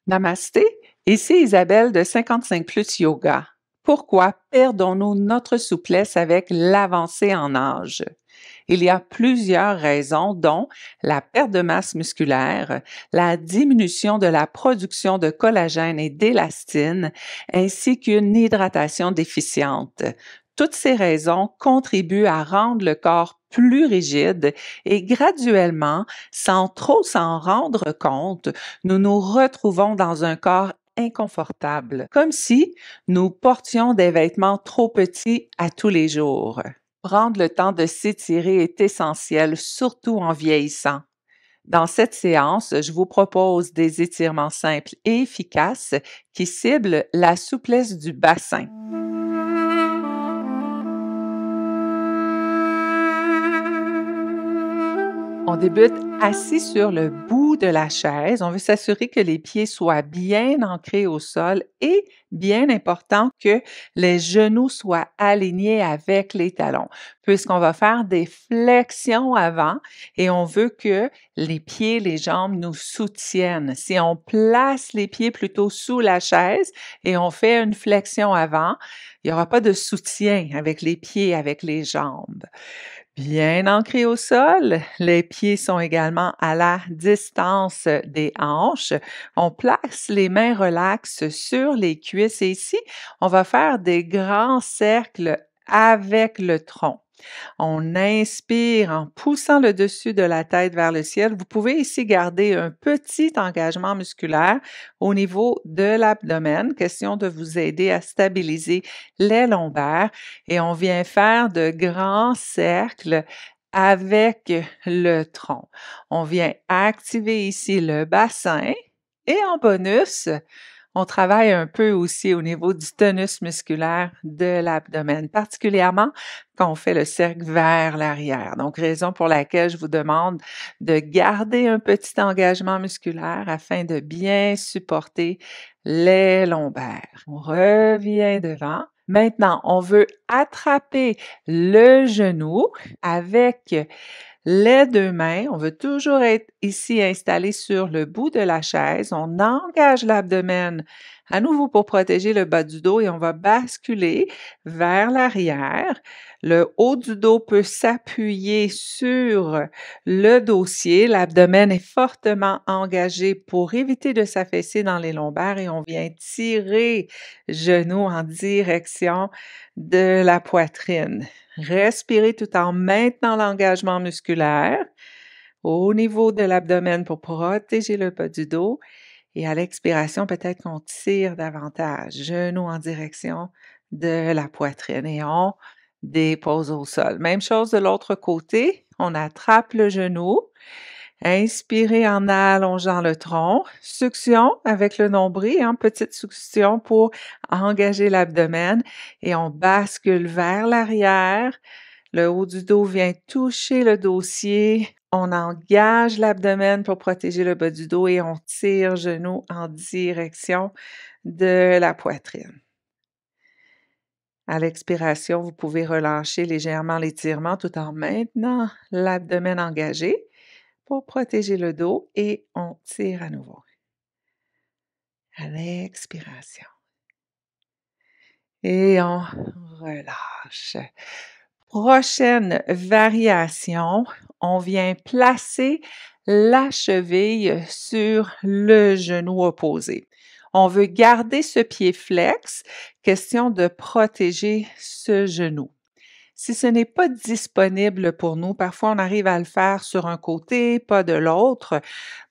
Namasté, ici Isabelle de 55 Plus Yoga. Pourquoi perdons-nous notre souplesse avec l'avancée en âge? Il y a plusieurs raisons, dont la perte de masse musculaire, la diminution de la production de collagène et d'élastine, ainsi qu'une hydratation déficiente. Toutes ces raisons contribuent à rendre le corps plus rigide et graduellement, sans trop s'en rendre compte, nous nous retrouvons dans un corps inconfortable, comme si nous portions des vêtements trop petits à tous les jours. Prendre le temps de s'étirer est essentiel, surtout en vieillissant. Dans cette séance, je vous propose des étirements simples et efficaces qui ciblent la souplesse du bassin. On débute assis sur le bout de la chaise. On veut s'assurer que les pieds soient bien ancrés au sol et, bien important, que les genoux soient alignés avec les talons, puisqu'on va faire des flexions avant et on veut que les pieds, les jambes nous soutiennent. Si on place les pieds plutôt sous la chaise et on fait une flexion avant, il n'y aura pas de soutien avec les pieds, avec les jambes. Bien ancrés au sol, les pieds sont également à la distance des hanches. On place les mains relaxes sur les cuisses et ici, on va faire des grands cercles avec le tronc. On inspire en poussant le dessus de la tête vers le ciel. Vous pouvez ici garder un petit engagement musculaire au niveau de l'abdomen, question de vous aider à stabiliser les lombaires. Et on vient faire de grands cercles avec le tronc. On vient activer ici le bassin et en bonus, on travaille un peu aussi au niveau du tonus musculaire de l'abdomen, particulièrement quand on fait le cercle vers l'arrière. Donc, raison pour laquelle je vous demande de garder un petit engagement musculaire afin de bien supporter les lombaires. On revient devant. Maintenant, on veut attraper le genou avec les deux mains. On veut toujours être ici installé sur le bout de la chaise. On engage l'abdomen à nouveau pour protéger le bas du dos et on va basculer vers l'arrière. Le haut du dos peut s'appuyer sur le dossier. L'abdomen est fortement engagé pour éviter de s'affaisser dans les lombaires et on vient tirer genou en direction de la poitrine. Respirez tout en maintenant l'engagement musculaire au niveau de l'abdomen pour protéger le bas du dos. Et à l'expiration, peut-être qu'on tire davantage, genou en direction de la poitrine et on dépose au sol. Même chose de l'autre côté, on attrape le genou. Inspirez en allongeant le tronc. Succion avec le nombril, petite succion pour engager l'abdomen et on bascule vers l'arrière. Le haut du dos vient toucher le dossier. On engage l'abdomen pour protéger le bas du dos et on tire genou en direction de la poitrine. À l'expiration, vous pouvez relâcher légèrement l'étirement tout en maintenant l'abdomen engagé pour protéger le dos et on tire à nouveau. À l'expiration. Et on relâche. Prochaine variation, on vient placer la cheville sur le genou opposé. On veut garder ce pied flex, question de protéger ce genou. Si ce n'est pas disponible pour nous, parfois on arrive à le faire sur un côté, pas de l'autre.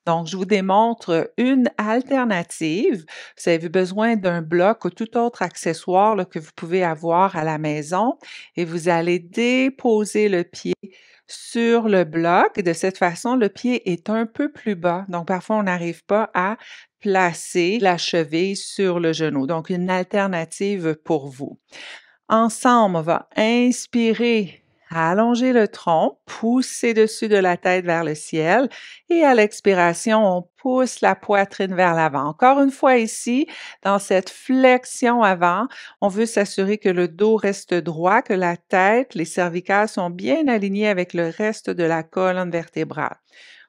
Donc, je vous démontre une alternative. Vous avez besoin d'un bloc ou tout autre accessoire que vous pouvez avoir à la maison et vous allez déposer le pied sur le bloc. De cette façon, le pied est un peu plus bas. Donc, parfois, on n'arrive pas à placer la cheville sur le genou. Donc, une alternative pour vous. Ensemble, on va inspirer, allonger le tronc, pousser dessus de la tête vers le ciel et à l'expiration, on pousse la poitrine vers l'avant. Encore une fois ici, dans cette flexion avant, on veut s'assurer que le dos reste droit, que la tête, les cervicales sont bien alignées avec le reste de la colonne vertébrale.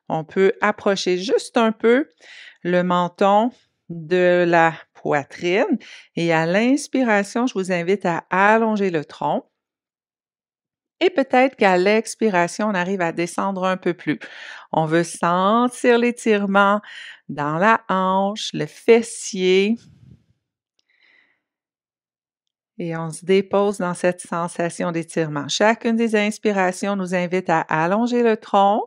On peut approcher juste un peu le menton de la poitrine et à l'inspiration, je vous invite à allonger le tronc. Et peut-être qu'à l'expiration, on arrive à descendre un peu plus. On veut sentir l'étirement dans la hanche, le fessier. Et on se dépose dans cette sensation d'étirement. Chacune des inspirations nous invite à allonger le tronc,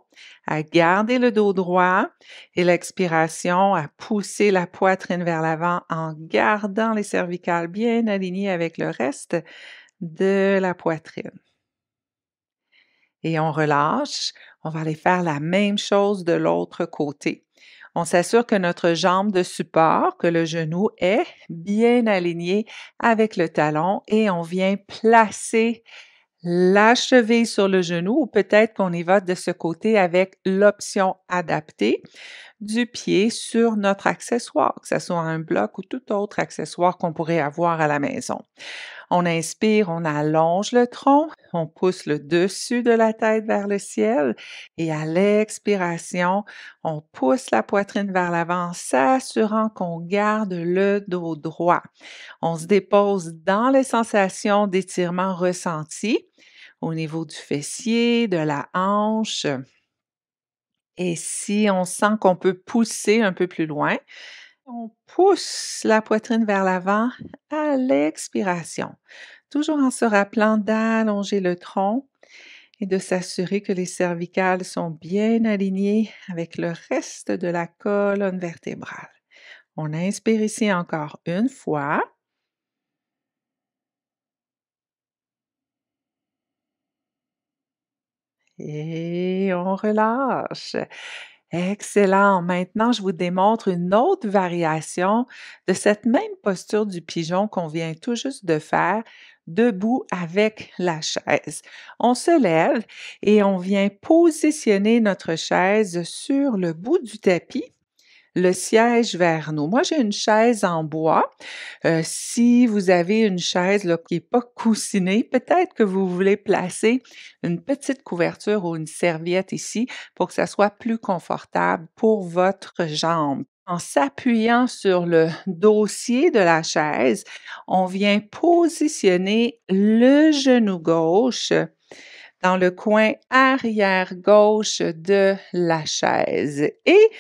à garder le dos droit et l'expiration à pousser la poitrine vers l'avant en gardant les cervicales bien alignées avec le reste de la poitrine. Et on relâche. On va aller faire la même chose de l'autre côté. On s'assure que notre jambe de support, que le genou est bien aligné avec le talon et on vient placer la cheville sur le genou ou peut-être qu'on y va de ce côté avec l'option adaptée du pied sur notre accessoire, que ce soit un bloc ou tout autre accessoire qu'on pourrait avoir à la maison. On inspire, on allonge le tronc, on pousse le dessus de la tête vers le ciel et à l'expiration, on pousse la poitrine vers l'avant, s'assurant qu'on garde le dos droit. On se dépose dans les sensations d'étirement ressenties au niveau du fessier, de la hanche. Et si on sent qu'on peut pousser un peu plus loin, on pousse la poitrine vers l'avant à l'expiration, toujours en se rappelant d'allonger le tronc et de s'assurer que les cervicales sont bien alignées avec le reste de la colonne vertébrale. On inspire ici encore une fois. Et on relâche. Excellent. Maintenant, je vous démontre une autre variation de cette même posture du pigeon qu'on vient tout juste de faire, debout avec la chaise. On se lève et on vient positionner notre chaise sur le bout du tapis, le siège vers nous. Moi, j'ai une chaise en bois. Si vous avez une chaise là, qui n'est pas coussinée, peut-être que vous voulez placer une petite couverture ou une serviette ici pour que ça soit plus confortable pour votre jambe. En s'appuyant sur le dossier de la chaise, on vient positionner le genou gauche dans le coin arrière gauche de la chaise et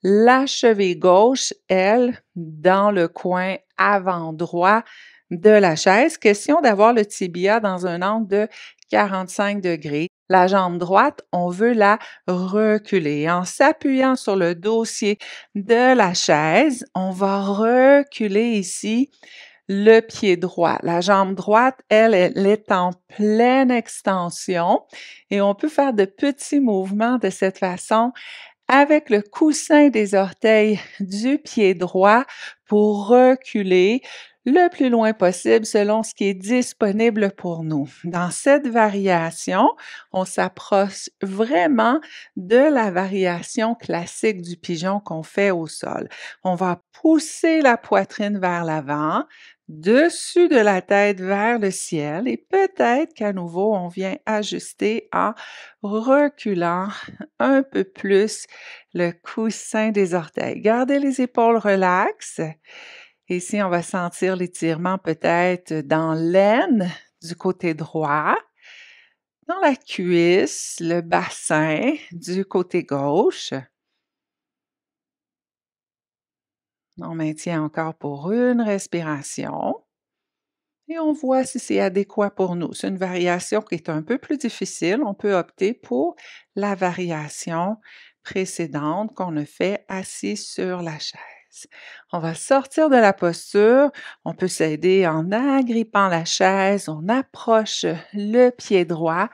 la cheville gauche, elle, dans le coin avant droit de la chaise. Question d'avoir le tibia dans un angle de 45 degrés. La jambe droite, on veut la reculer. En s'appuyant sur le dossier de la chaise, on va reculer ici le pied droit. La jambe droite, elle est en pleine extension et on peut faire de petits mouvements de cette façon avec le coussin des orteils du pied droit pour reculer le plus loin possible selon ce qui est disponible pour nous. Dans cette variation, on s'approche vraiment de la variation classique du pigeon qu'on fait au sol. On va pousser la poitrine vers l'avant, dessus de la tête vers le ciel et peut-être qu'à nouveau, on vient ajuster en reculant un peu plus le coussin des orteils. Gardez les épaules relaxes. Ici, on va sentir l'étirement peut-être dans l'aine du côté droit, dans la cuisse, le bassin du côté gauche. On maintient encore pour une respiration. Et on voit si c'est adéquat pour nous. C'est une variation qui est un peu plus difficile. On peut opter pour la variation précédente qu'on a fait assis sur la chaise. On va sortir de la posture. On peut s'aider en agrippant la chaise. On approche le pied droit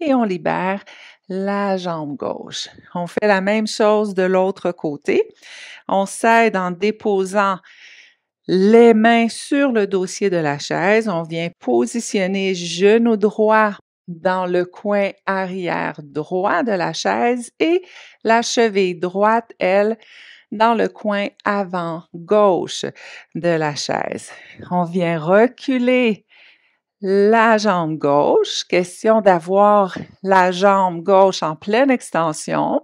et on libère la jambe gauche. On fait la même chose de l'autre côté. On s'aide en déposant les mains sur le dossier de la chaise. On vient positionner genou droit dans le coin arrière droit de la chaise et la cheville droite, elle, dans le coin avant gauche de la chaise. On vient reculer la jambe gauche. Question d'avoir la jambe gauche en pleine extension.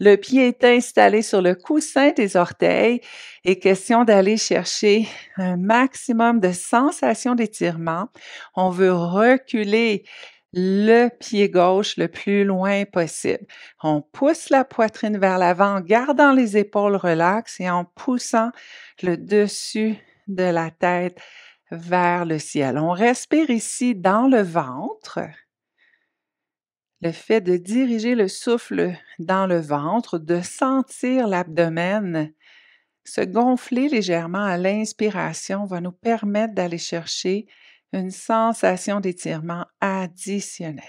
Le pied est installé sur le coussin des orteils et question d'aller chercher un maximum de sensations d'étirement. On veut reculer le pied gauche le plus loin possible. On pousse la poitrine vers l'avant en gardant les épaules relaxes et en poussant le dessus de la tête vers le ciel. On respire ici dans le ventre. Le fait de diriger le souffle dans le ventre, de sentir l'abdomen se gonfler légèrement à l'inspiration va nous permettre d'aller chercher une sensation d'étirement additionnelle.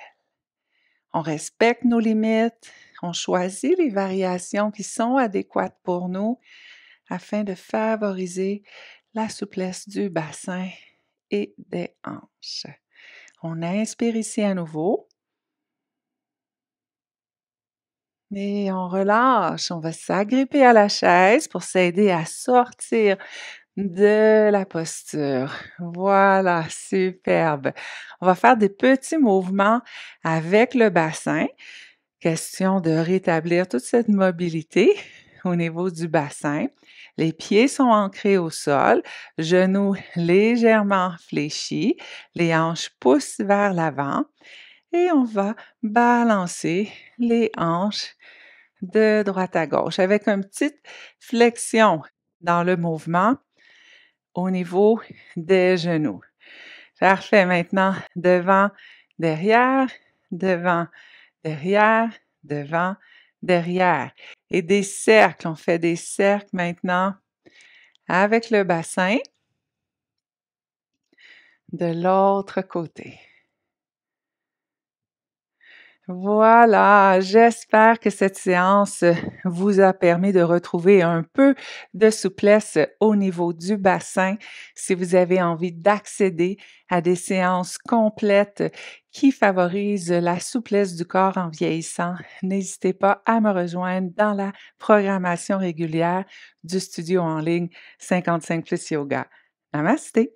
On respecte nos limites, on choisit les variations qui sont adéquates pour nous afin de favoriser la souplesse du bassin et des hanches. On inspire ici à nouveau. Et on relâche, on va s'agripper à la chaise pour s'aider à sortir de la posture. Voilà, superbe. On va faire des petits mouvements avec le bassin. Question de rétablir toute cette mobilité au niveau du bassin. Les pieds sont ancrés au sol, genoux légèrement fléchis, les hanches poussent vers l'avant et on va balancer les hanches de droite à gauche avec une petite flexion dans le mouvement au niveau des genoux. Parfait. Maintenant, devant, derrière, devant, derrière, devant, derrière. Et des cercles. On fait des cercles maintenant avec le bassin de l'autre côté. Voilà, j'espère que cette séance vous a permis de retrouver un peu de souplesse au niveau du bassin. Si vous avez envie d'accéder à des séances complètes qui favorisent la souplesse du corps en vieillissant, n'hésitez pas à me rejoindre dans la programmation régulière du studio en ligne 55 Plus Yoga. Namasté!